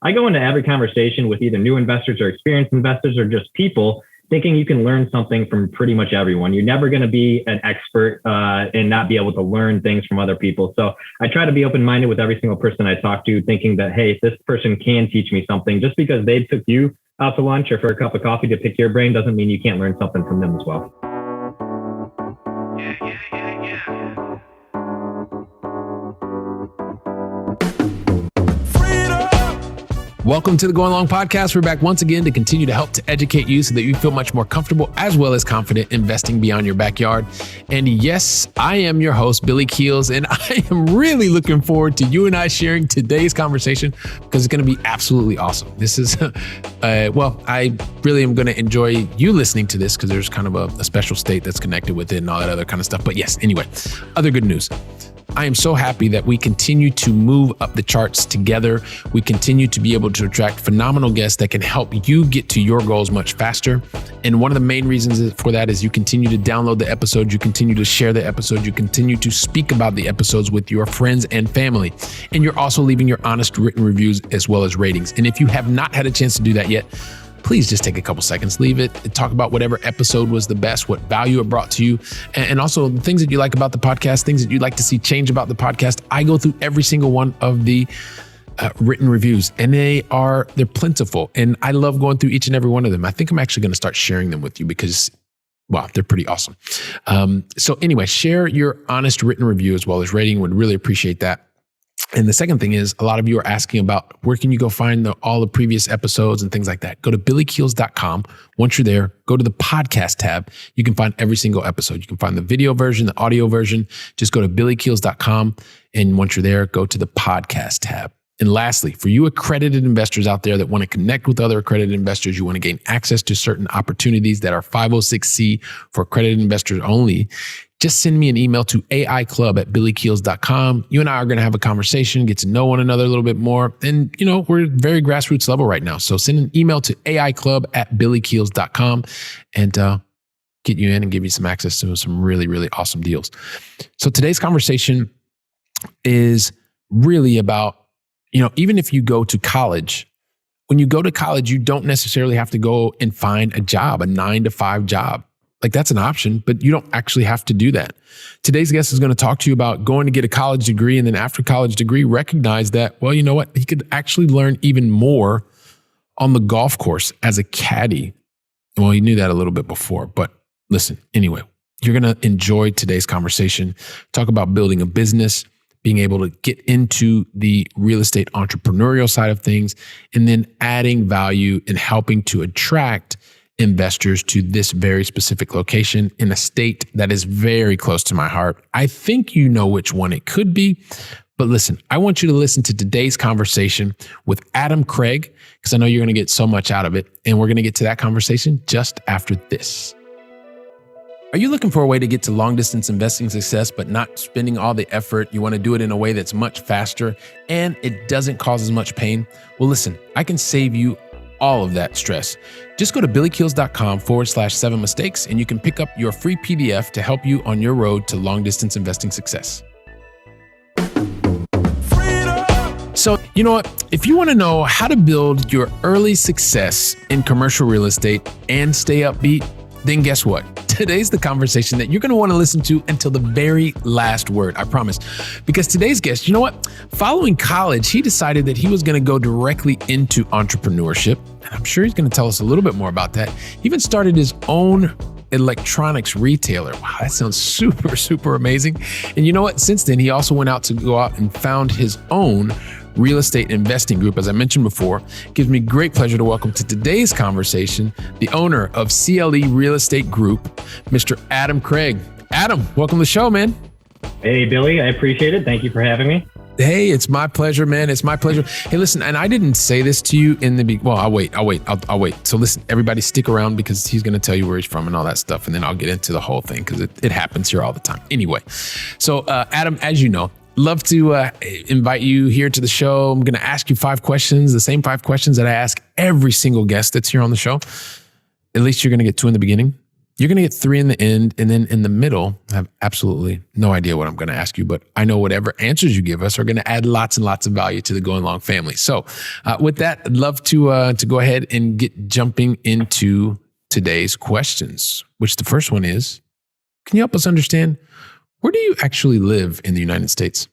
I go into every conversation with either new investors or experienced investors or just people thinking you can learn something from pretty much everyone. You're never going to be an expert and not be able to learn things from other people. So I try to be open-minded with every single person I talk to, thinking that, hey, this person can teach me something. Just because they took you out to lunch or for a cup of coffee to pick your brain doesn't mean you can't learn something from them as well. Yeah. Welcome to the Going Long Podcast. We're back once again to continue to help to educate you so that you feel much more comfortable as well as confident investing beyond your backyard. And yes, I am your host, Billy Keels, and I am really looking forward to you and I sharing today's conversation because it's going to be absolutely awesome. This is, I really am going to enjoy you listening to this because there's kind of a special state that's connected with it and all that other kind of stuff. But yes, anyway, other good news. I am so happy that we continue to move up the charts together. We continue to be able to attract phenomenal guests that can help you get to your goals much faster. And one of the main reasons for that is you continue to download the episodes, you continue to share the episodes, you continue to speak about the episodes with your friends and family. And you're also leaving your honest written reviews as well as ratings. And if you have not had a chance to do that yet, please just take a couple seconds, leave it, talk about whatever episode was the best, what value it brought to you, and also the things that you like about the podcast, things that you'd like to see change about the podcast. I go through every single one of the written reviews, and they're plentiful, and I love going through each and every one of them. I think I'm actually going to start sharing them with you because, wow, they're pretty awesome. So anyway, share your honest written review as well as rating. Would really appreciate that. And the second thing is, a lot of you are asking about where can you go find all the previous episodes and things like that. Go to billykeels.com. Once you're there, go to the podcast tab. You can find every single episode. You can find the video version, the audio version. Just go to billykeels.com. And once you're there, go to the podcast tab. And lastly, for you accredited investors out there that want to connect with other accredited investors, you want to gain access to certain opportunities that are 506c for accredited investors only, just send me an email to aiclub@billykeels.com. You and I are going to have a conversation, get to know one another a little bit more. And, we're very grassroots level right now. So send an email to aiclub@billykeels.com and get you in and give you some access to some really, really awesome deals. So today's conversation is really about, even if you go to college, when you go to college, you don't necessarily have to go and find a job, a 9-to-5 job. Like that's an option, but you don't actually have to do that. Today's guest is going to talk to you about going to get a college degree and then after college degree, recognize that, well, you know what? He could actually learn even more on the golf course as a caddy. Well, he knew that a little bit before, but listen, anyway, you're going to enjoy today's conversation. Talk about building a business, being able to get into the real estate entrepreneurial side of things, and then adding value and helping to attract investors to this very specific location in a state that is very close to my heart. I think you know which one it could be, but listen, I want you to listen to today's conversation with Adam Craig, because I know you're going to get so much out of it. And we're going to get to that conversation just after this. Are you looking for a way to get to long distance investing success, but not spending all the effort? You want to do it in a way that's much faster and it doesn't cause as much pain? Well, listen, I can save you all of that stress. Just go to billykeels.com/7 mistakes and you can pick up your free PDF to help you on your road to long distance investing success. So, you know what? If you want to know how to build your early success in commercial real estate and stay upbeat, then guess what? Today's the conversation that you're going to want to listen to until the very last word, I promise. Because today's guest, you know what? Following college, he decided that he was going to go directly into entrepreneurship. And I'm sure he's going to tell us a little bit more about that. He even started his own electronics retailer. Wow, that sounds super, super amazing. And you know what? Since then, he also went out to go out and found his own real estate investing group. As I mentioned before, it gives me great pleasure to welcome to today's conversation the owner of C.L.E. Real Estate Group, Mr. Adam Craig. Adam, welcome to the show, man. Hey, Billy, I appreciate it. Thank you for having me. Hey, it's my pleasure, man. It's my pleasure. Hey, listen, and I didn't say this to you in the beginning. Well, I'll wait. So listen, everybody stick around because he's going to tell you where he's from and all that stuff. And then I'll get into the whole thing because it happens here all the time. Anyway, so Adam, as you know, love to invite you here to the show. I'm going to ask you 5 questions, the same 5 questions that I ask every single guest that's here on the show. At least you're going to get 2 in the beginning. You're going to get 3 in the end. And then in the middle, I have absolutely no idea what I'm going to ask you, but I know whatever answers you give us are going to add lots and lots of value to the Going Long family. So with that, I'd love to go ahead and get jumping into today's questions, which the first one is, can you help us understand, where do you actually live in the United States?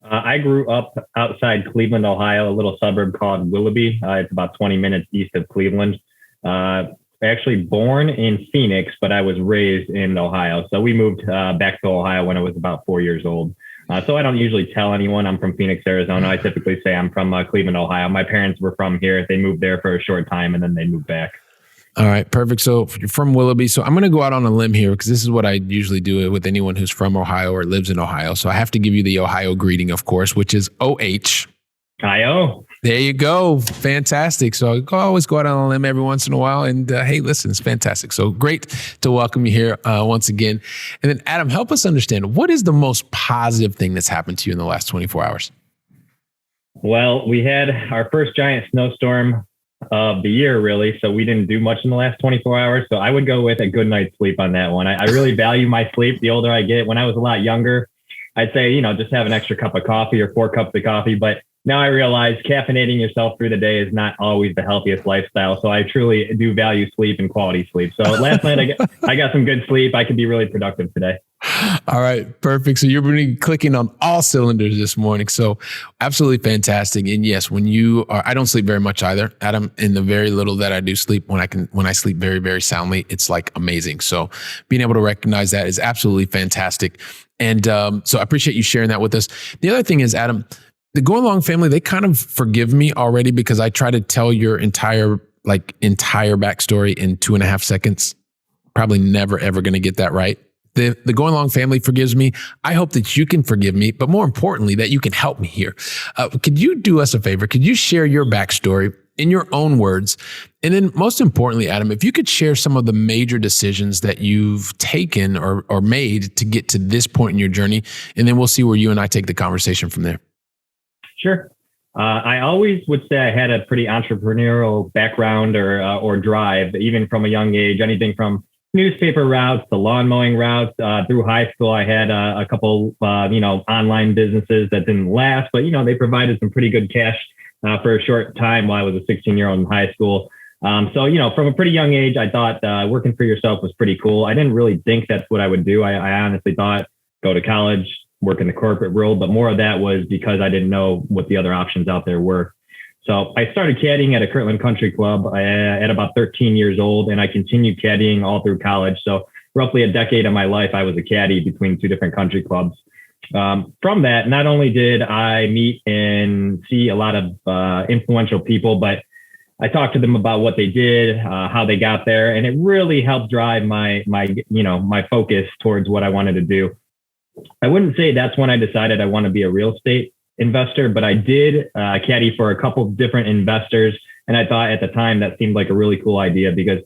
I grew up outside Cleveland, Ohio, a little suburb called Willoughby. It's about 20 minutes east of Cleveland. Actually born in Phoenix, but I was raised in Ohio. So we moved back to Ohio when I was about 4 years old. So I don't usually tell anyone I'm from Phoenix, Arizona. I typically say I'm from Cleveland, Ohio. My parents were from here. They moved there for a short time and then they moved back. All right, perfect. So you're from Willoughby. So I'm going to go out on a limb here because this is what I usually do with anyone who's from Ohio or lives in Ohio. So I have to give you the Ohio greeting, of course, which is OH. I-O. There you go. Fantastic. So I always go out on a limb every once in a while. And hey, listen, it's fantastic. So great to welcome you here once again. And then Adam, help us understand, what is the most positive thing that's happened to you in the last 24 hours? Well, we had our first giant snowstorm of the year, really. So we didn't do much in the last 24 hours. So I would go with a good night's sleep on that one. I really value my sleep the older I get. When I was a lot younger, I'd say, just have an extra cup of coffee or 4 cups of coffee. But now I realize caffeinating yourself through the day is not always the healthiest lifestyle. So I truly do value sleep and quality sleep. So last night I got some good sleep. I could be really productive today. All right, perfect. So you're really clicking on all cylinders this morning. So absolutely fantastic. And yes, I don't sleep very much either, Adam. In the very little that I do sleep, when I sleep very, very soundly, it's like amazing. So being able to recognize that is absolutely fantastic. And so I appreciate you sharing that with us. The other thing is, Adam, the Going Long family, they kind of forgive me already because I try to tell your entire backstory in 2.5 seconds. Probably never, ever going to get that right. The Going Long family forgives me. I hope that you can forgive me, but more importantly, that you can help me here. Could you do us a favor? Could you share your backstory in your own words? And then most importantly, Adam, if you could share some of the major decisions that you've taken or made to get to this point in your journey, and then we'll see where you and I take the conversation from there. Sure. I always would say I had a pretty entrepreneurial background or drive, even from a young age, anything from newspaper routes to lawn mowing routes. Through high school, I had a couple, online businesses that didn't last, but, they provided some pretty good cash for a short time while I was a 16-year-old in high school. So, from a pretty young age, I thought working for yourself was pretty cool. I didn't really think that's what I would do. I honestly thought go to college, work in the corporate world, but more of that was because I didn't know what the other options out there were. So I started caddying at a Kirtland Country Club at about 13 years old, and I continued caddying all through college. So roughly a decade of my life, I was a caddy between 2 different country clubs. From that, not only did I meet and see a lot of influential people, but I talked to them about what they did, how they got there, and it really helped drive my focus towards what I wanted to do. I wouldn't say that's when I decided I want to be a real estate investor, but I did caddy for a couple of different investors. And I thought at the time that seemed like a really cool idea because,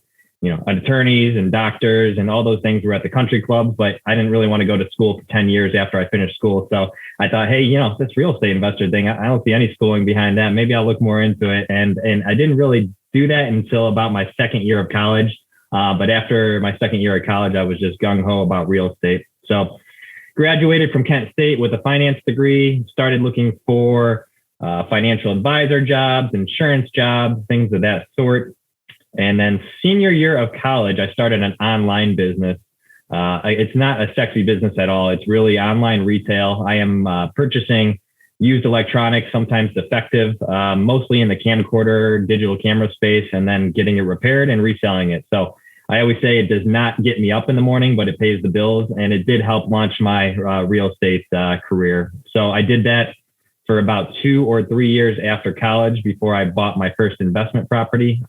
attorneys and doctors and all those things were at the country clubs, but I didn't really want to go to school for 10 years after I finished school. So I thought, hey, this real estate investor thing, I don't see any schooling behind that. Maybe I'll look more into it. And I didn't really do that until about my second year of college. But after my second year of college, I was just gung ho about real estate. So graduated from Kent State with a finance degree, started looking for financial advisor jobs, insurance jobs, things of that sort. And then senior year of college, I started an online business. It's not a sexy business at all. It's really online retail. I am purchasing used electronics, sometimes defective, mostly in the camcorder, digital camera space, and then getting it repaired and reselling it. So I always say it does not get me up in the morning, but it pays the bills. And it did help launch my real estate career. So I did that for about 2 or 3 years after college before I bought my first investment property.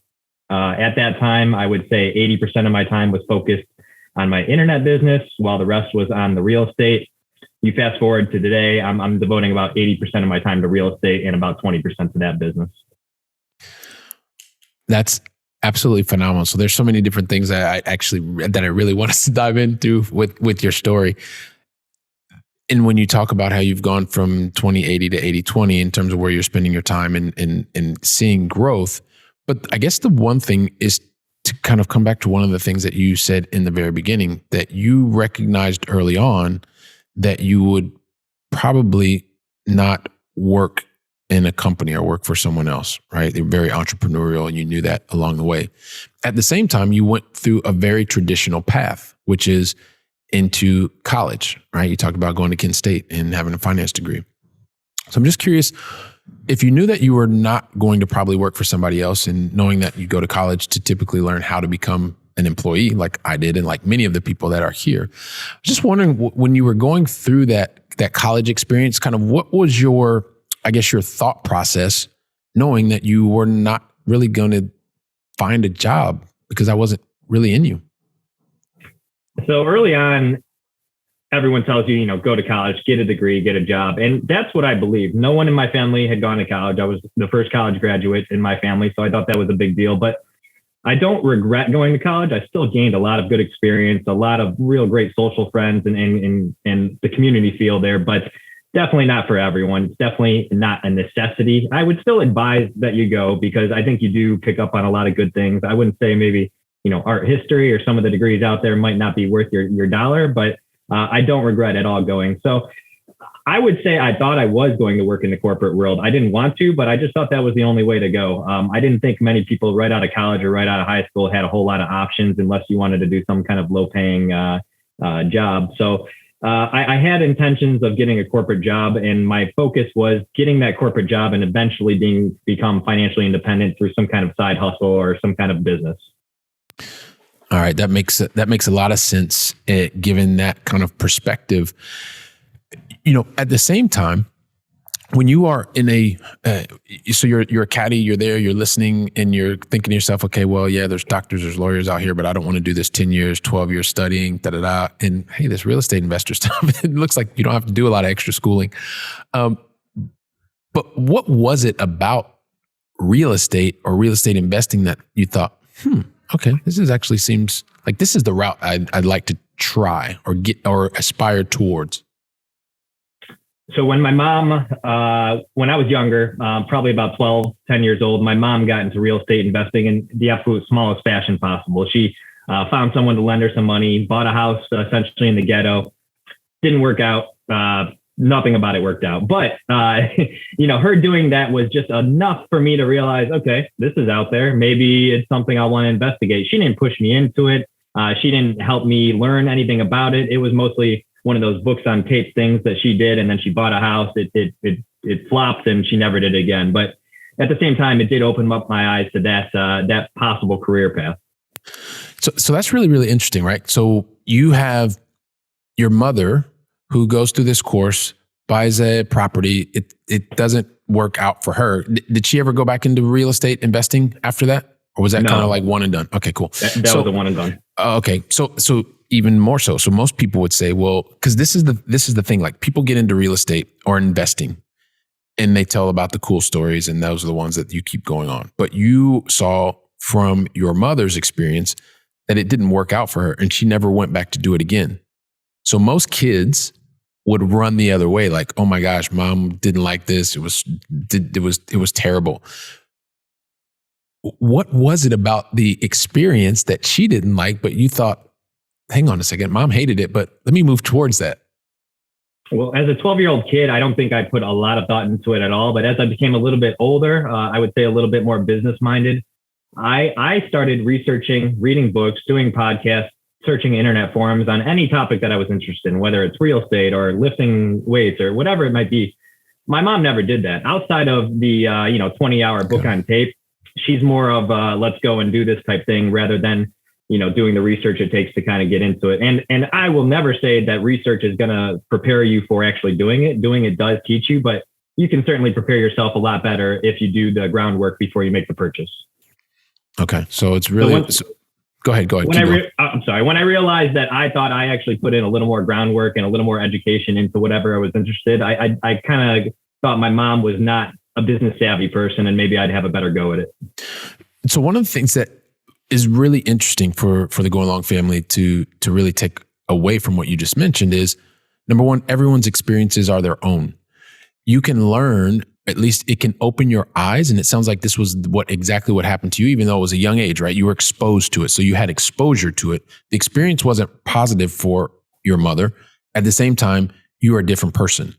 At that time, I would say 80% of my time was focused on my internet business, while the rest was on the real estate. You fast forward to today, I'm devoting about 80% of my time to real estate and about 20% to that business. That's absolutely phenomenal. So there's so many different things that I really want us to dive into with your story. And when you talk about how you've gone from 20/80 to 80/20 in terms of where you're spending your time and seeing growth, but I guess the one thing is to kind of come back to one of the things that you said in the very beginning, that you recognized early on that you would probably not work in a company or work for someone else, right? They're very entrepreneurial and you knew that along the way. At the same time, you went through a very traditional path, which is into college, right? You talked about going to Kent State and having a finance degree. So I'm just curious, if you knew that you were not going to probably work for somebody else and knowing that you go to college to typically learn how to become an employee like I did and like many of the people that are here, I was just wondering when you were going through that college experience, kind of what was your thought process knowing that you were not really going to find a job because I wasn't really in you? So early on, everyone tells you, go to college, get a degree, get a job. And that's what I believed. No one in my family had gone to college. I was the first college graduate in my family. So I thought that was a big deal, but I don't regret going to college. I still gained a lot of good experience, a lot of real great social friends and the community feel there, but definitely not for everyone. It's definitely not a necessity. I would still advise that you go because I think you do pick up on a lot of good things. I wouldn't say maybe, art history or some of the degrees out there might not be worth your dollar, but I don't regret at all going. So I would say I thought I was going to work in the corporate world. I didn't want to, but I just thought that was the only way to go. I didn't think many people right out of college or right out of high school had a whole lot of options unless you wanted to do some kind of low paying job. So I had intentions of getting a corporate job, and my focus was getting that corporate job and eventually become financially independent through some kind of side hustle or some kind of business. All right, that makes a lot of sense, given that kind of perspective. At the same time, when you are in so you're a caddy, you're there, you're listening, and you're thinking to yourself, okay, well, yeah, there's doctors, there's lawyers out here, but I don't want to do this 10 years, 12 years studying, And hey, this real estate investor stuff, it looks like you don't have to do a lot of extra schooling. But what was it about real estate or real estate investing that you thought, okay, this actually seems like this is the route I'd like to try or aspire towards? So when my mom, when I was younger, probably about 10 years old, my mom got into real estate investing in the absolute smallest fashion possible. She found someone to lend her some money, bought a house essentially in the ghetto. Didn't work out. Nothing about it worked out. But, her doing that was just enough for me to realize, okay, this is out there. Maybe it's something I want to investigate. She didn't push me into it. She didn't help me learn anything about it. It was mostly one of those books on tape things that she did. And then she bought a house. It flopped and she never did it again. But at the same time, it did open up my eyes to that possible career path. So that's really, really interesting, right? So you have your mother who goes through this course, buys a property. It doesn't work out for her. Did she ever go back into real estate investing after that? Or was that kind of like one and done? Okay, cool. That was a one and done. Okay. So even more so. So most people would say, well, because this is the thing, like people get into real estate or investing and they tell about the cool stories and those are the ones that you keep going on. But you saw from your mother's experience that it didn't work out for her and she never went back to do it again. So most kids would run the other way. Like, oh my gosh, mom didn't like this. It was terrible. What was it about the experience that she didn't like, but you thought, hang on a second, mom hated it, but let me move towards that? Well, as a 12-year-old kid, I don't think I put a lot of thought into it at all. But as I became a little bit older, I would say a little bit more business-minded, I started researching, reading books, doing podcasts, searching internet forums on any topic that I was interested in, whether it's real estate or lifting weights or whatever it might be. My mom never did that. Outside of the 20-hour book on tape, she's more of let's go and do this type thing rather than doing the research it takes to kind of get into it. And I will never say that research is going to prepare you for actually doing it. Doing it does teach you, but you can certainly prepare yourself a lot better if you do the groundwork before you make the purchase. Okay. So it's really, go ahead. I'm sorry. When I realized that I thought I actually put in a little more groundwork and a little more education into whatever I was interested, I kind of thought my mom was not a business savvy person and maybe I'd have a better go at it. So one of the things that is really interesting for the Going Long family to really take away from what you just mentioned is, number one, everyone's experiences are their own. You can learn at least it can open your eyes. And it sounds like this was exactly what happened to you, even though it was a young age, right? You were exposed to it. So you had exposure to it. The experience wasn't positive for your mother. At the same time, you are a different person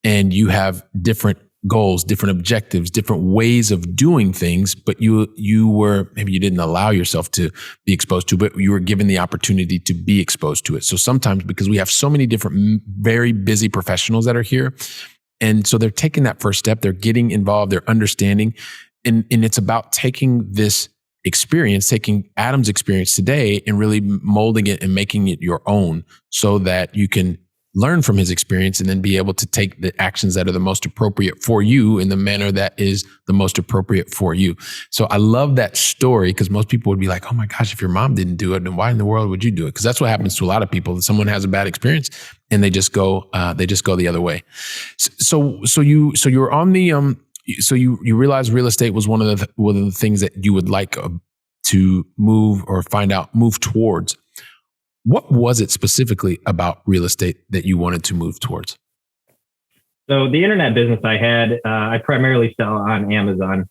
and you have different goals, different objectives, different ways of doing things, but you were, maybe you didn't allow yourself to be exposed to, but you were given the opportunity to be exposed to it. So sometimes, because we have so many different, very busy professionals that are here, and so they're taking that first step, they're getting involved, they're understanding, and it's about taking this experience, taking Adam's experience today and really molding it and making it your own so that you can learn from his experience and then be able to take the actions that are the most appropriate for you in the manner that is the most appropriate for you. So I love that story because most people would be like, oh my gosh, if your mom didn't do it, then why in the world would you do it? Because that's what happens to a lot of people. Someone has a bad experience and they just go the other way. So you were on the, so you realized real estate was one of the things that you would like to move towards. What was it specifically about real estate that you wanted to move towards? So the internet business I had, I primarily sell on Amazon.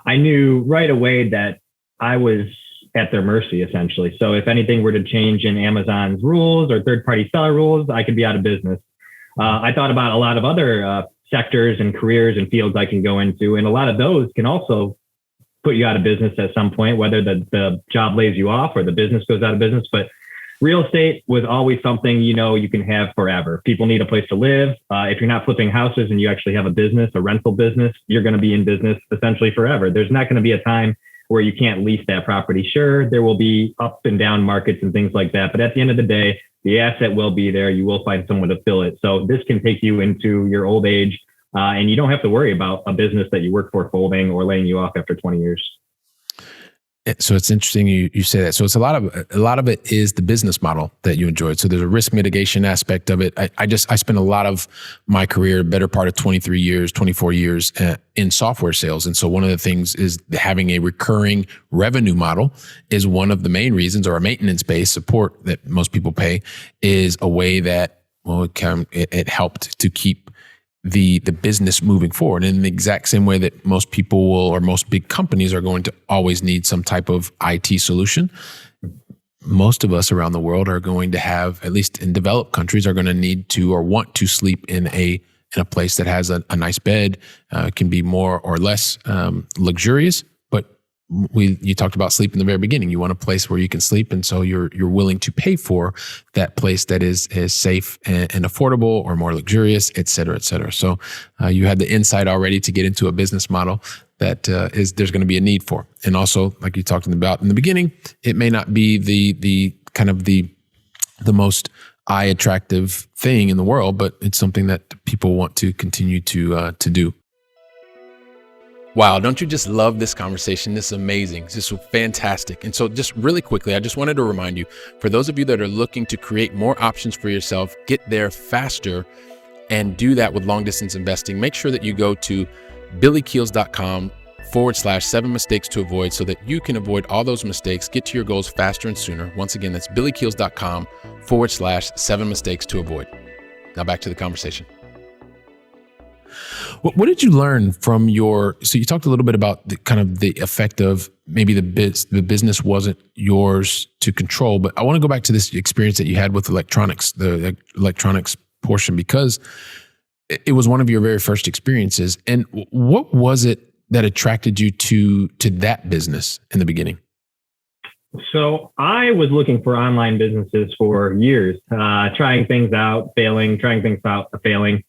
I knew right away that I was at their mercy, essentially. So if anything were to change in Amazon's rules or third-party seller rules, I could be out of business. I thought about a lot of other sectors and careers and fields I can go into, and a lot of those can also put you out of business at some point, whether the job lays you off or the business goes out of business. But real estate was always something, you can have forever. People need a place to live. If you're not flipping houses and you actually have a business, a rental business, you're going to be in business essentially forever. There's not going to be a time where you can't lease that property. Sure, there will be up and down markets and things like that. But at the end of the day, the asset will be there. You will find someone to fill it. So this can take you into your old age and you don't have to worry about a business that you work for folding or laying you off after 20 years. So it's interesting you say that. So it's a lot of it is the business model that you enjoyed. So there's a risk mitigation aspect of it. I spent a lot of my career, better part of 23 years, 24 years in software sales. And so one of the things is having a recurring revenue model is one of the main reasons, or a maintenance-based support that most people pay is a way that, it helped to keep the business moving forward in the exact same way that most people will, or most big companies are going to always need some type of IT solution. Most of us around the world are going to have, at least in developed countries, are going to need to or want to sleep in a place that has a nice bed, can be more or less luxurious. But you talked about sleep in the very beginning. You want a place where you can sleep, and so you're willing to pay for that place that is safe and affordable, or more luxurious, et cetera, et cetera. So you had the insight already to get into a business model that there's going to be a need for. And also, like you talked about in the beginning, it may not be the kind of the most eye attractive thing in the world, but it's something that people want to continue to do. Wow, don't you just love this conversation? This is amazing. This is fantastic. And so just really quickly, I just wanted to remind you, for those of you that are looking to create more options for yourself, get there faster, and do that with long distance investing, make sure that you go to billykeels.com/7 mistakes to avoid so that you can avoid all those mistakes, get to your goals faster and sooner. Once again, that's billykeels.com/7 mistakes to avoid. Now back to the conversation. What did you learn from so you talked a little bit about the effect of maybe the business wasn't yours to control, but I want to go back to this experience that you had with electronics, the electronics portion, because it was one of your very first experiences. And what was it that attracted you to that business in the beginning? So I was looking for online businesses for years, trying things out, failing, trying things out, failing.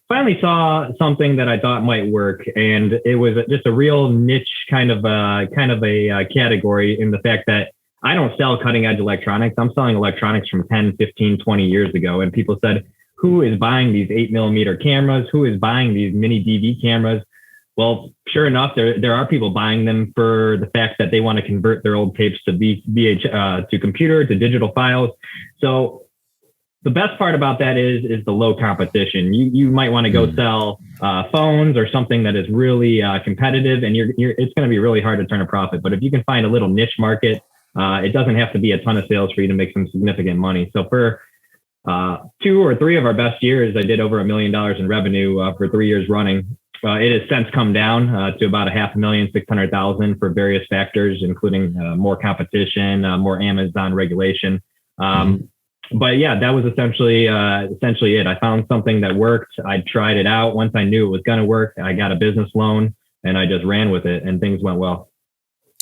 Finally saw something that I thought might work, and it was just a real niche kind of a category, in the fact that I don't sell cutting edge electronics. I'm selling electronics from 10, 15, 20 years ago. And people said, who is buying these 8mm cameras? Who is buying these mini DV cameras? Well, sure enough, there are people buying them for the fact that they want to convert their old tapes to to computer, to digital files. So the best part about that is the low competition. You might want to go sell phones or something that is really competitive, and it's going to be really hard to turn a profit. But if you can find a little niche market, it doesn't have to be a ton of sales for you to make some significant money. So for 2 or 3 of our best years, I did over $1 million in revenue for 3 years running. It has since come down to about $500,600 for various factors, including more competition, more Amazon regulation. But yeah, that was essentially it. I found something that worked. I tried it out. Once I knew it was going to work, I got a business loan and I just ran with it, and things went well.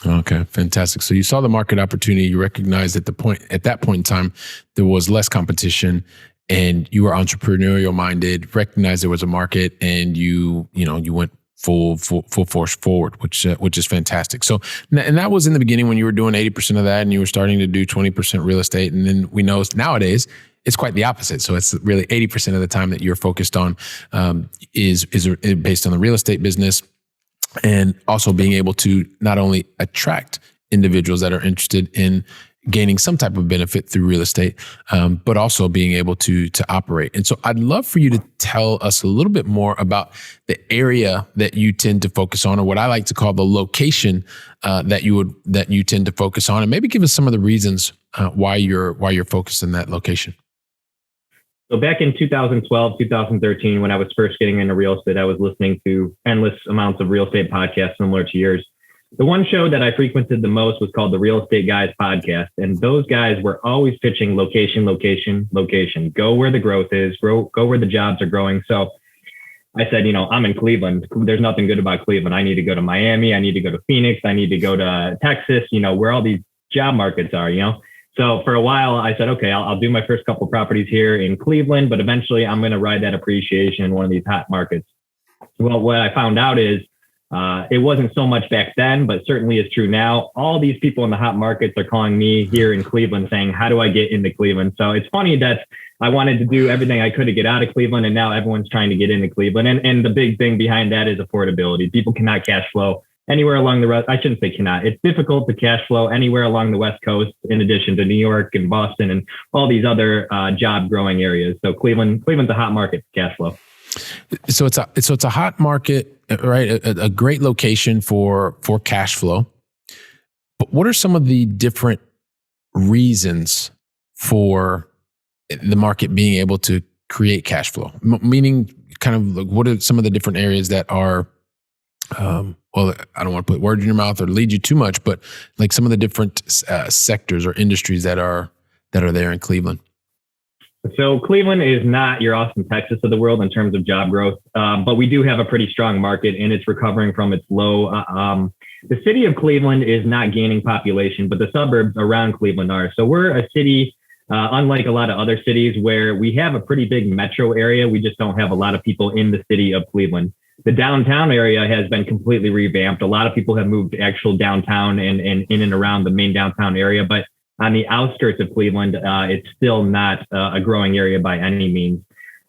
Okay, fantastic. So you saw the market opportunity. You recognized at that point in time, there was less competition, and you were entrepreneurial minded. Recognized there was a market, and you went full force forward, which is fantastic. So, and that was in the beginning when you were doing 80% of that, and you were starting to do 20% real estate. And then we know nowadays it's quite the opposite. So it's really 80% of the time that you're focused on is based on the real estate business. And also being able to not only attract individuals that are interested in gaining some type of benefit through real estate, but also being able to operate. And so I'd love for you to tell us a little bit more about the area that you tend to focus on, or what I like to call the location that you tend to focus on, and maybe give us some of the reasons why you're focused in that location. So back in 2012, 2013, when I was first getting into real estate, I was listening to endless amounts of real estate podcasts similar to yours. The one show that I frequented the most was called the Real Estate Guys podcast. And those guys were always pitching location, location, location. Go where the growth is, go where the jobs are growing. So I said, I'm in Cleveland. There's nothing good about Cleveland. I need to go to Miami. I need to go to Phoenix. I need to go to Texas, where all these job markets are, So for a while, I said, okay, I'll do my first couple properties here in Cleveland, but eventually I'm going to ride that appreciation in one of these hot markets. Well, what I found out is it wasn't so much back then, but certainly is true now. All these people in the hot markets are calling me here in Cleveland saying, how do I get into Cleveland? So it's funny that I wanted to do everything I could to get out of Cleveland, and now everyone's trying to get into Cleveland. And the big thing behind that is affordability. People cannot cash flow anywhere along the I shouldn't say cannot. It's difficult to cash flow anywhere along the West Coast, in addition to New York and Boston and all these other job growing areas. So Cleveland's a hot market for cash flow. So it's a hot market, right? A great location for cash flow. But what are some of the different reasons for the market being able to create cash flow? Meaning, kind of like, what are some of the different areas that are well, I don't want to put words in your mouth or lead you too much, but like some of the different sectors or industries that are there in Cleveland. So Cleveland is not your Austin, Texas of the world in terms of job growth, but we do have a pretty strong market, and it's recovering from its low. The city of Cleveland is not gaining population, but the suburbs around Cleveland are. So we're a city, unlike a lot of other cities, where we have a pretty big metro area. We just don't have a lot of people in the city of Cleveland. The downtown area has been completely revamped. A lot of people have moved to actual downtown and in and around the main downtown area, but on the outskirts of Cleveland, it's still not a growing area by any means.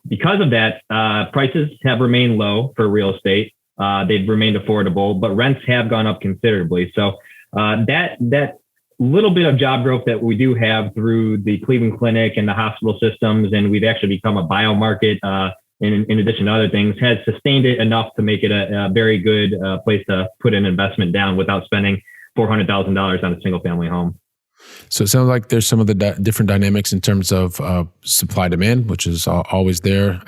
Because of that, prices have remained low for real estate. They've remained affordable, but rents have gone up considerably. So that little bit of job growth that we do have through the Cleveland Clinic and the hospital systems, and we've actually become a biomarket, in addition to other things, has sustained it enough to make it a very good place to put an investment down without spending $400,000 on a single family home. So it sounds like there's some of the different dynamics in terms of supply demand, which is always there.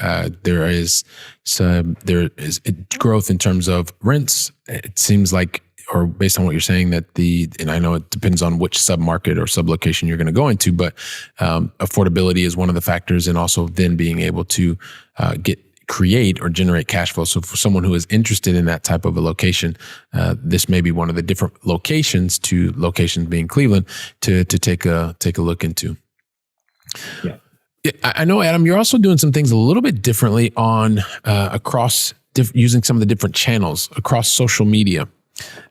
There is growth in terms of rents. It seems like, or based on what you're saying, that and I know it depends on which submarket or sublocation you're going to go into, but affordability is one of the factors, and also then being able to create or generate cash flow. So for someone who is interested in that type of a location, this may be one of the different locations being Cleveland to take a look into. Yeah. I know, Adam, you're also doing some things a little bit differently on using some of the different channels across social media.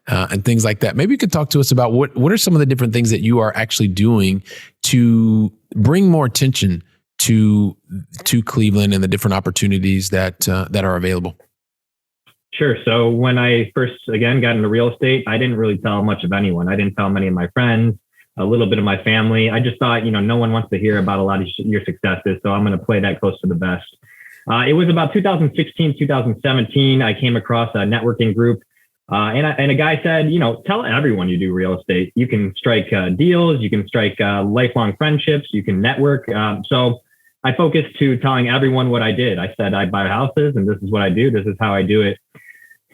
And things like that. Maybe you could talk to us about what are some of the different things that you are actually doing to bring more attention to Cleveland and the different opportunities that are available. Sure. So when I first, again, got into real estate, I didn't really tell much of anyone. I didn't tell many of my friends, a little bit of my family. I just thought, no one wants to hear about a lot of your successes, so I'm going to play that close to the vest. It was about 2016, 2017. I came across a networking group. And a guy said, tell everyone you do real estate. You can strike deals, you can strike lifelong friendships, you can network. So I focused to telling everyone what I did. I said, I buy houses and this is what I do. This is how I do it.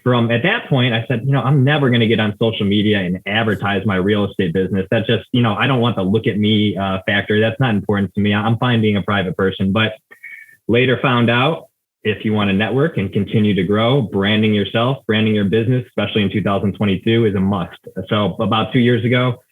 From at that point, I said, I'm never going to get on social media and advertise my real estate business. That's just, I don't want the look at me factor. That's not important to me. I'm fine being a private person. But later found out, if you want to network and continue to grow, branding yourself, branding your business, especially in 2022, is a must. So about 2 years ago,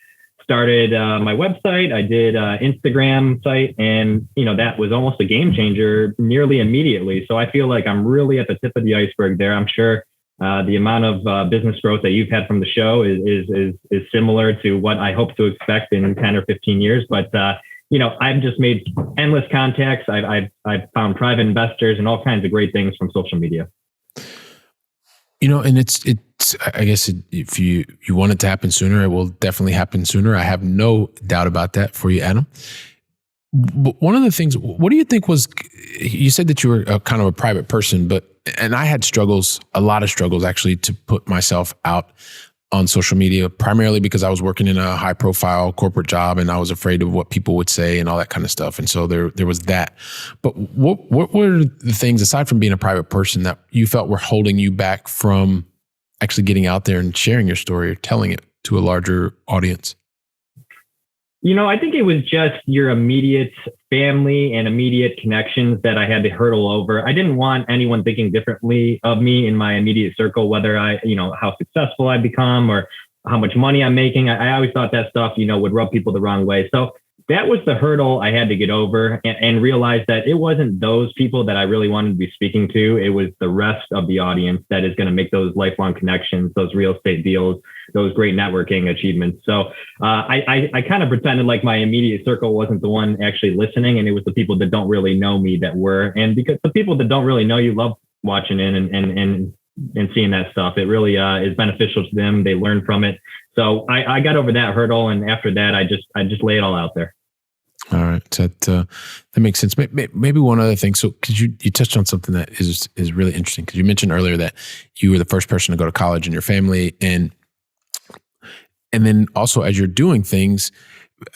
started my website. I did Instagram site, and that was almost a game changer nearly immediately. So I feel like I'm really at the tip of the iceberg there. I'm sure the amount of business growth that you've had from the show is similar to what I hope to expect in 10 or 15 years. But I've just made endless contacts. I've found private investors and all kinds of great things from social media. And it's I guess if you want it to happen sooner, it will definitely happen sooner. I have no doubt about that for you, Adam. But one of the things, what do you think you said that you were kind of a private person, and I had a lot of struggles actually to put myself out on social media, primarily because I was working in a high profile corporate job and I was afraid of what people would say and all that kind of stuff. And so there was that. But what were the things, aside from being a private person, that you felt were holding you back from actually getting out there and sharing your story or telling it to a larger audience? I think it was just your immediate family and immediate connections that I had to hurdle over. I didn't want anyone thinking differently of me in my immediate circle, whether how successful I become or how much money I'm making. I always thought that stuff, would rub people the wrong way. So that was the hurdle I had to get over and realize that it wasn't those people that I really wanted to be speaking to. It was the rest of the audience that is going to make those lifelong connections, those real estate deals, those great networking achievements. So I kind of pretended like my immediate circle wasn't the one actually listening, and it was the people that don't really know me that were. And because the people that don't really know you love watching in and seeing that stuff, it really is beneficial to them. They learn from it. So I got over that hurdle, and after that, I just lay it all out there. All right, that makes sense. Maybe one other thing. So, because you touched on something that is really interesting, because you mentioned earlier that you were the first person to go to college in your family, and then also as you're doing things,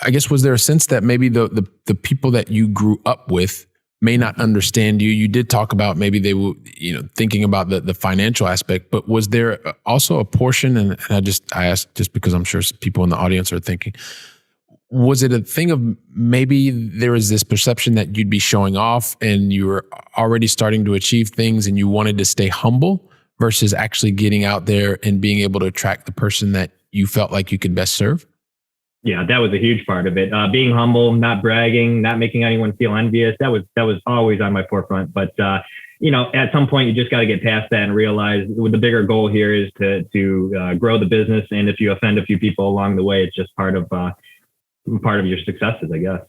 I guess, was there a sense that maybe the people that you grew up with may not understand you? You did talk about maybe they were, thinking about the financial aspect, but was there also a portion, and I asked just because I'm sure people in the audience are thinking, was it a thing of maybe there was this perception that you'd be showing off and you were already starting to achieve things and you wanted to stay humble versus actually getting out there and being able to attract the person that you felt like you could best serve? Yeah, that was a huge part of it. Being humble, not bragging, not making anyone feel envious. That was always on my forefront. But at some point you just got to get past that and realize the bigger goal here is to grow the business. And if you offend a few people along the way, it's just part of your successes, I guess.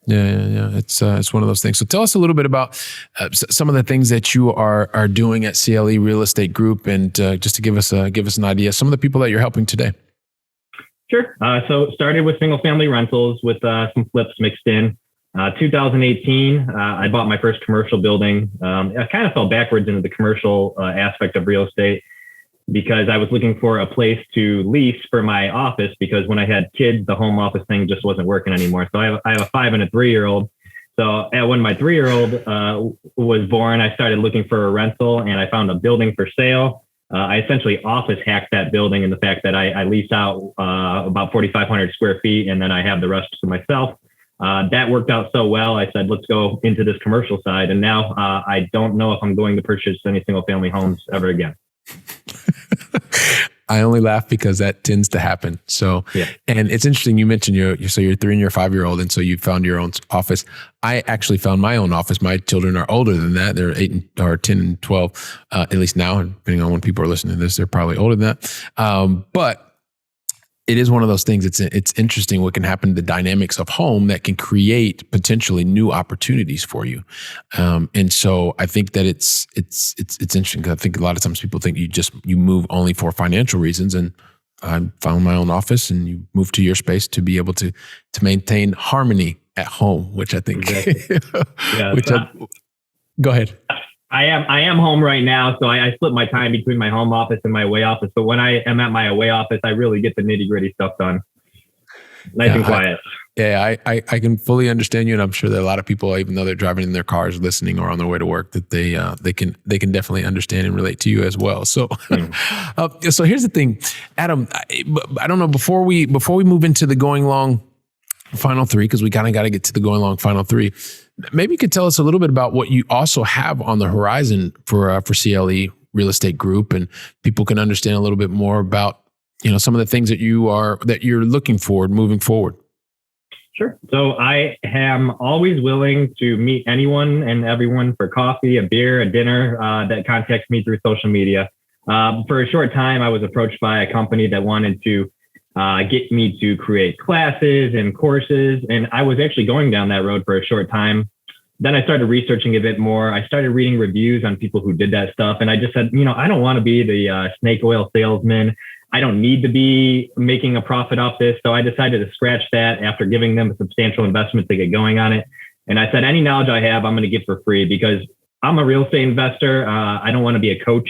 Yeah. It's one of those things. So tell us a little bit about some of the things that you are doing at C.L.E. Real Estate Group, and just to give us an idea, some of the people that you're helping today. Sure. So started with single family rentals with some flips mixed in. 2018, I bought my first commercial building. I kind of fell backwards into the commercial aspect of real estate because I was looking for a place to lease for my office, because when I had kids, the home office thing just wasn't working anymore. So I have a 5 and a 3-year-old. So when my 3-year-old was born, I started looking for a rental, and I found a building for sale. I essentially office hacked that building in the fact that I lease out about 4,500 square feet, and then I have the rest to myself. That worked out so well. I said, let's go into this commercial side. And now I don't know if I'm going to purchase any single family homes ever again. I only laugh because that tends to happen. So, yeah. And it's interesting. You mentioned your 3 and your 5-year-old. And so you found your own office. I actually found my own office. My children are older than that. They're 10 and 12, at least now, depending on when people are listening to this, they're probably older than that. But it is one of those things. It's interesting what can happen to the dynamics of home that can create potentially new opportunities for you. And so I think that it's interesting, because I think a lot of times people think you move only for financial reasons. And I found my own office, and you move to your space to be able to maintain harmony at home, which I think. Exactly. Yeah, go ahead. I am home right now, so I split my time between my home office and my away office. But when I am at my away office, I really get the nitty gritty stuff done. Nice and quiet. Yeah, I can fully understand you, and I'm sure that a lot of people, even though they're driving in their cars, listening, or on their way to work, that they can definitely understand and relate to you as well. So, so here's the thing, Adam. I don't know, before we move into the going long final three, because we kind of got to get to the going long final three. Maybe you could tell us a little bit about what you also have on the horizon for C.L.E. Real Estate Group, and people can understand a little bit more about some of the things that you're looking forward moving forward. Sure. So I am always willing to meet anyone and everyone for coffee, a beer, a dinner that contacts me through social media. For a short time, I was approached by a company that wanted to get me to create classes and courses. And I was actually going down that road for a short time. Then I started researching a bit more. I started reading reviews on people who did that stuff. And I just said, I don't want to be the snake oil salesman. I don't need to be making a profit off this. So I decided to scratch that after giving them a substantial investment to get going on it. And I said, any knowledge I have, I'm going to give for free, because I'm a real estate investor. I don't want to be a coach,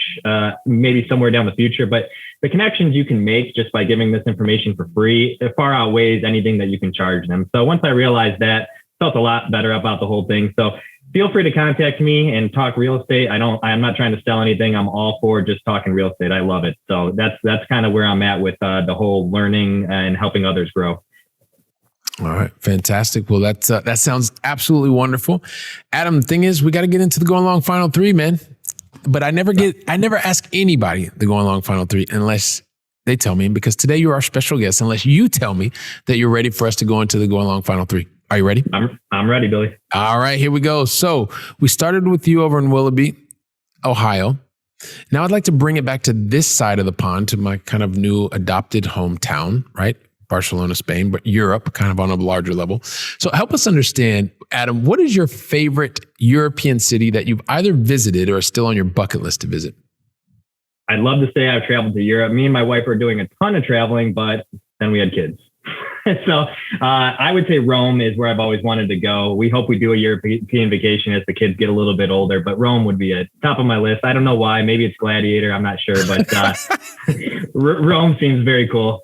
maybe somewhere down the future, but the connections you can make just by giving this information for free, it far outweighs anything that you can charge them. So once I realized that, felt a lot better about the whole thing. So feel free to contact me and talk real estate. I'm not trying to sell anything. I'm all for just talking real estate. I love it. So that's kind of where I'm at with the whole learning and helping others grow. All right. Fantastic. Well, that sounds absolutely wonderful. Adam, the thing is, we got to get into the going long final three, man. But I never ask anybody the going long final three unless they tell me, because today you're our special guest, unless you tell me that you're ready for us to go into the going long final three. Are you ready? I'm ready, Billy. All right, here we go. So we started with you over in Willoughby, Ohio. Now I'd like to bring it back to this side of the pond, to my kind of new adopted hometown, right? Barcelona, Spain, but Europe, kind of on a larger level. So help us understand, Adam, what is your favorite European city that you've either visited or is still on your bucket list to visit? I'd love to say I've traveled to Europe. Me and my wife are doing a ton of traveling, but then we had kids. So I would say Rome is where I've always wanted to go. We hope we do a European vacation as the kids get a little bit older, but Rome would be at top of my list. I don't know why. Maybe it's Gladiator. I'm not sure, but Rome seems very cool.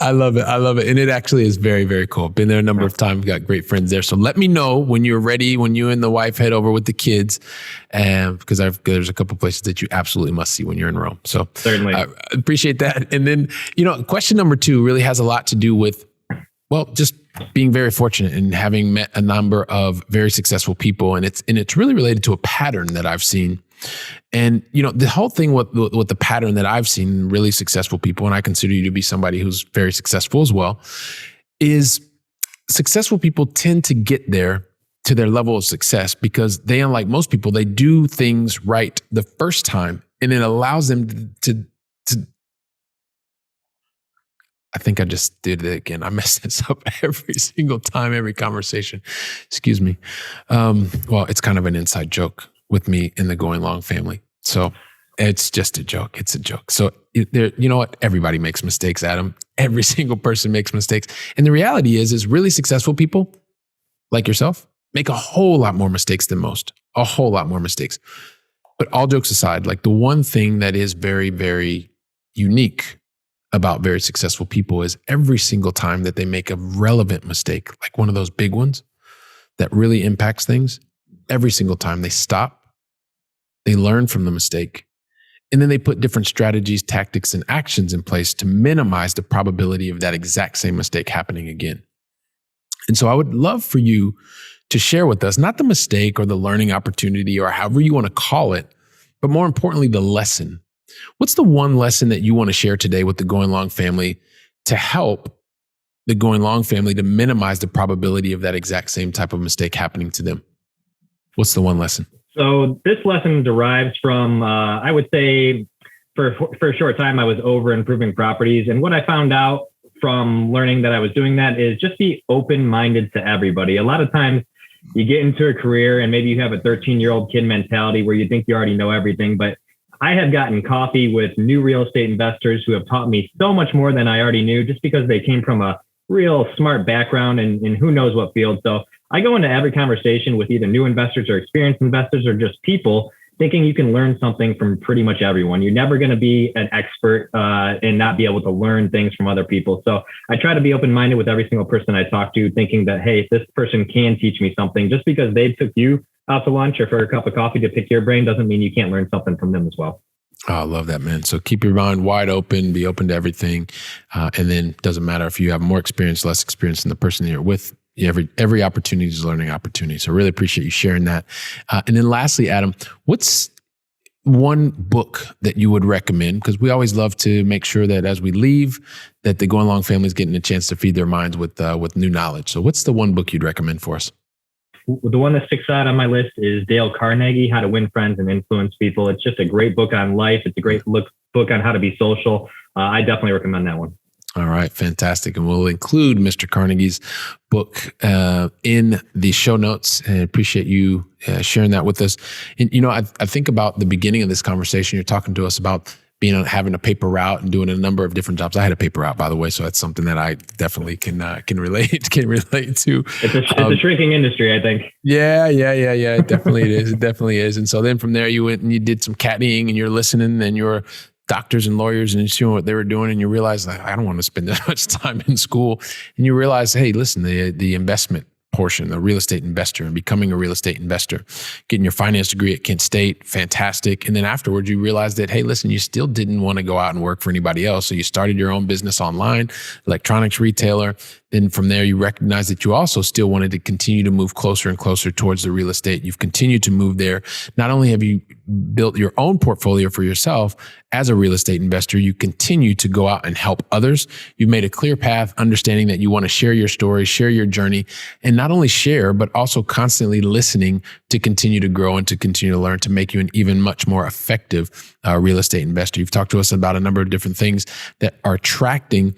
I love it. And it actually is very, very cool. Been there a number of times. Got great friends there. So let me know when you're ready, when you and the wife head over with the kids, because there's a couple places that you absolutely must see when you're in Rome. So certainly, I appreciate that. And then, question number 2 really has a lot to do with, well, just being very fortunate and having met a number of very successful people. And it's really related to a pattern that I've seen. And, the whole thing with the pattern that I've seen really successful people, and I consider you to be somebody who's very successful as well, is successful people tend to get there to their level of success because they, unlike most people, they do things right the first time, and it allows them to I think I just did it again. I mess this up every single time, every conversation. Excuse me. Well, it's kind of an inside joke with me in the Going Long family. So it's just a joke. It's a joke. So you know what? Everybody makes mistakes, Adam. Every single person makes mistakes. And the reality is really successful people like yourself make a whole lot more mistakes than most. A whole lot more mistakes. But all jokes aside, like the one thing that is very, very unique about very successful people is every single time that they make a relevant mistake, like one of those big ones that really impacts things, every single time they stop, they learn from the mistake, and then they put different strategies, tactics, and actions in place to minimize the probability of that exact same mistake happening again. And so I would love for you to share with us, not the mistake or the learning opportunity or however you want to call it, but more importantly, the lesson. What's the one lesson that you want to share today with the Going Long family to help the Going Long family to minimize the probability of that exact same type of mistake happening to them? What's the one lesson? So this lesson derives from, I would say, for a short time, I was over improving properties. And what I found out from learning that I was doing that is just be open-minded to everybody. A lot of times you get into a career and maybe you have a 13-year-old kid mentality where you think you already know everything. But I have gotten coffee with new real estate investors who have taught me so much more than I already knew just because they came from a real smart background and who knows what field. So I go into every conversation with either new investors or experienced investors or just people thinking you can learn something from pretty much everyone. You're never going to be an expert and not be able to learn things from other people. So I try to be open-minded with every single person I talk to, thinking that, hey, this person can teach me something. Just because they took you out to lunch or for a cup of coffee to pick your brain doesn't mean you can't learn something from them as well. Oh, I love that, man. So keep your mind wide open, be open to everything. And then doesn't matter if you have more experience, less experience than the person that you're with. Every opportunity is a learning opportunity. So really appreciate you sharing that. And then lastly, Adam, what's one book that you would recommend? Because we always love to make sure that as we leave, that the Going Long family is getting a chance to feed their minds with new knowledge. So what's the one book you'd recommend for us? The one that sticks out on my list is Dale Carnegie, How to Win Friends and Influence People. It's just a great book on life. It's a great book on how to be social. I definitely recommend that one. All right, fantastic. And we'll include Mr. Carnegie's book in the show notes, and appreciate you sharing that with us. And, I think about the beginning of this conversation, you're talking to us about having a paper route and doing a number of different jobs. I had a paper route, by the way, so that's something that I definitely can relate to. It's a shrinking industry, I think. Yeah. It definitely is. And so then from there, you went and you did some caddying, and you're listening, and you're doctors and lawyers, and you're seeing what they were doing, and you realize, like, I don't want to spend that much time in school. And you realize, hey, listen, the investment portion, the real estate investor, and becoming a real estate investor, getting your finance degree at Kent State, fantastic. And then afterwards, you realized that, hey, listen, you still didn't want to go out and work for anybody else. So you started your own business online, electronics retailer. Then from there, you recognized that you also still wanted to continue to move closer and closer towards the real estate. You've continued to move there. Not only have you built your own portfolio for yourself as a real estate investor, you continue to go out and help others. You've made a clear path, understanding that you want to share your story, share your journey, and not only share, but also constantly listening to continue to grow and to continue to learn, to make you an even much more effective real estate investor. You've talked to us about a number of different things that are attracting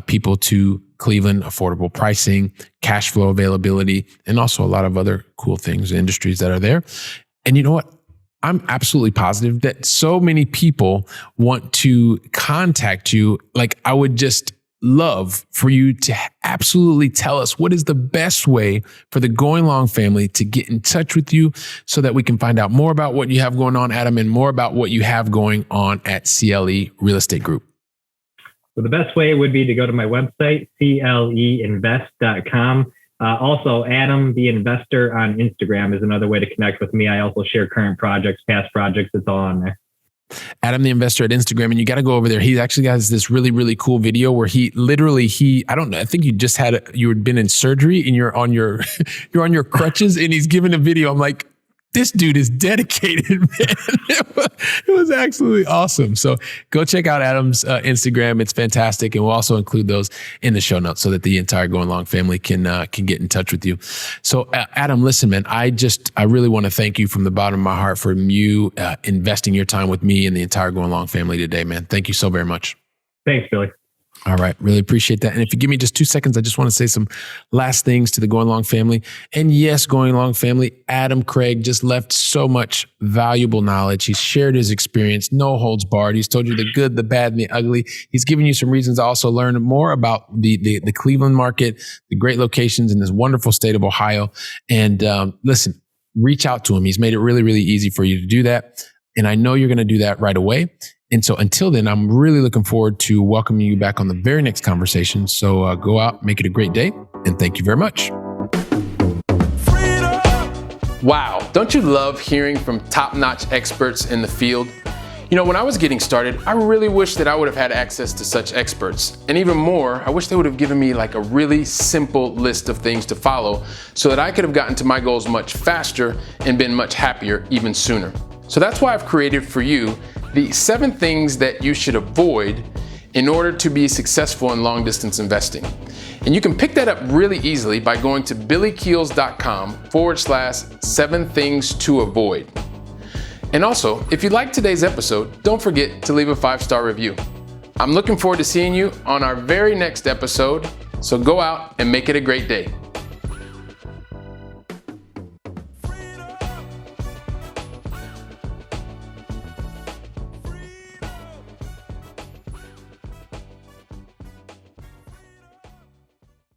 people to Cleveland: affordable pricing, cash flow availability, and also a lot of other cool things, industries that are there. And you know what? I'm absolutely positive that so many people want to contact you. Like, I would just love for you to absolutely tell us what is the best way for the Going Long family to get in touch with you, so that we can find out more about what you have going on, Adam, and more about what you have going on at C.L.E. Real Estate Group. So the best way would be to go to my website, CLEinvest.com. Also, Adam the Investor on Instagram is another way to connect with me. I also share current projects, past projects. It's all on there. Adam the Investor at Instagram, and you got to go over there. He actually has this really, really cool video where I don't know, I think you had been in surgery and you're on your crutches, and he's giving a video. I'm like, this dude is dedicated, man. It was absolutely awesome. So go check out Adam's Instagram. It's fantastic. And we'll also include those in the show notes so that the entire Going Long family can get in touch with you. So Adam, listen, man, I really want to thank you from the bottom of my heart for you investing your time with me and the entire Going Long family today, man. Thank you so very much. Thanks, Billy. All right. Really appreciate that. And if you give me just 2 seconds, I just want to say some last things to the Going Long family. And yes, Going Long family, Adam Craig just left so much valuable knowledge. He's shared his experience, no holds barred. He's told you the good, the bad, and the ugly. He's given you some reasons to also learn more about the Cleveland market, the great locations in this wonderful state of Ohio. And listen, reach out to him. He's made it really, really easy for you to do that. And I know you're going to do that right away. And so until then, I'm really looking forward to welcoming you back on the very next conversation. So go out, make it a great day, and thank you very much. Wow. Don't you love hearing from top-notch experts in the field? You know, when I was getting started, I really wish that I would have had access to such experts. And even more, I wish they would have given me like a really simple list of things to follow so that I could have gotten to my goals much faster and been much happier even sooner. So that's why I've created for you the 7 things that you should avoid in order to be successful in long distance investing. And you can pick that up really easily by going to billykeels.com/7 things to avoid. And also, if you like today's episode, don't forget to leave a 5-star review. I'm looking forward to seeing you on our very next episode. So go out and make it a great day.